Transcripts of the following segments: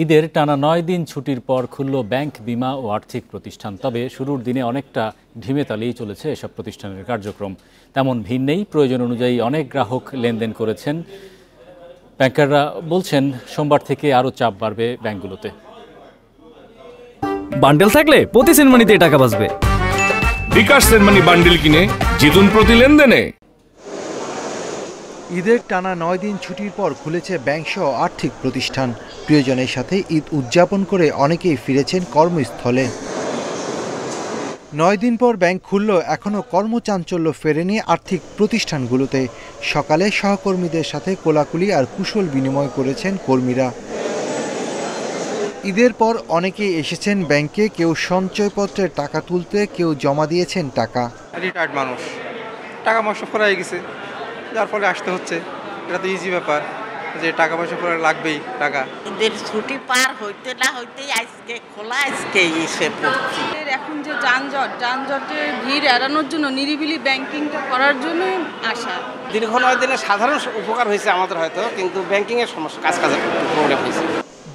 ঈদের টানা ৯ দিন ছুটির পর খুলল ব্যাংক, বিমা ও আর্থিক প্রতিষ্ঠান। তবে শুরুর দিনে অনেকটা ঢিমে তালিয়ে চলেছে এসব প্রতিষ্ঠানের কার্যক্রম। তেমন ভিড় নেই, প্রয়োজন অনুযায়ী অনেক গ্রাহক লেনদেন করেছেন। ব্যাংকাররা বলছেন সোমবার থেকে আরও চাপ বাড়বে ব্যাংকগুলোতে। বান্ডেল থাকলে প্রতি সেনমানিতে টাকা বাঁচবে। বিকাশ সেনমানি বান্ডেল কিনে জিতুন প্রতি লেনদেনে। ঈদের টানা ৯ দিন ছুটির পর খুলেছে ব্যাংকসহ আর্থিক প্রতিষ্ঠান। প্রিয়জনের সাথে ঈদ উদযাপন করে অনেকেই ফিরেছেন কর্মস্থলে। ৯ দিন পর ব্যাংক খুললেও এখনও কর্মচাঞ্চল্য ফেরেনি আর্থিক প্রতিষ্ঠানগুলোতে। সকালে সহকর্মীদের সাথে কোলাকুলি আর কুশল বিনিময় করেছেন কর্মীরা। ঈদের পর অনেকেই এসেছেন ব্যাংকে, কেউ সঞ্চয়পত্রের টাকা তুলতে, কেউ জমা দিয়েছেন টাকা। রিটায়ার্ড মানুষ, টাকা পয়সা ফুরাই গেছে, যার ফলে আসতে হচ্ছে। এটা তো ইজি ব্যাপার যে টাকা পয়সা ফুরা লাগবেই। টাকা ঈদের ছুটি পার হইতে না হইতে আজকে খোলা, আজকে এসে পড়ছি। এখন যে যানজটের ভিড় এড়ানোর জন্য নিরিবিলি ব্যাংকিংটা করার জন্য আসা। দীর্ঘ ৯ দিনে সাধারণ উপকার হয়েছে আমাদের, হয়তো কিন্তু ব্যাংকিংয়ের সমস্যা, কাজের প্রবলেম হয়েছে।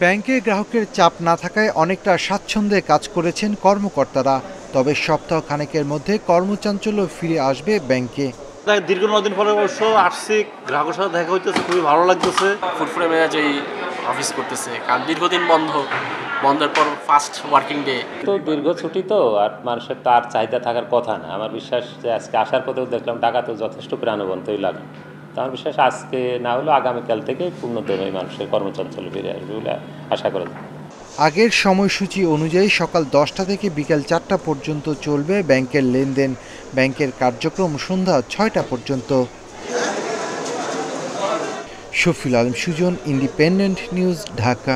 ব্যাংকে গ্রাহকের চাপ না থাকায় অনেকটা স্বাচ্ছন্দ্যে কাজ করেছেন কর্মকর্তারা। তবে সপ্তাহ খানেকের মধ্যে কর্মচাঞ্চল্য ফিরে আসবে ব্যাংকে। দীর্ঘ ৯ দিন পরে অবশ্য আসছি, গ্রাহকের সাথে দেখা হইতেছে, খুবই ভালো লাগতেছে। ফুরফুরে মেজাজেই অফিস করতেছে, কারণ দীর্ঘদিন বন্ধের পর ফার্স্ট ওয়ার্কিং ডে। তো দীর্ঘ ছুটি তো, আর মানুষের তো আর চাহিদা থাকার কথা না। আমার বিশ্বাস যে আজকে আসার পথেও দেখলাম টাকা তো যথেষ্ট প্রাণবন্তই লাগে। তো আমার বিশ্বাস আজকে না হলেও আগামীকাল থেকে পূর্ণদমে মানুষের কর্মচঞ্চল ফিরে আসবে বলে আশা করা যায়। আগের সময়সূচি অনুযায়ী সকাল 10টা থেকে বিকেল 4টা পর্যন্ত চলবে ব্যাংকের লেনদেন। ব্যাংকের কার্যক্রম সন্ধ্যা 6টা পর্যন্ত। Shafiul Alam Sujan, independent news, Dhaka.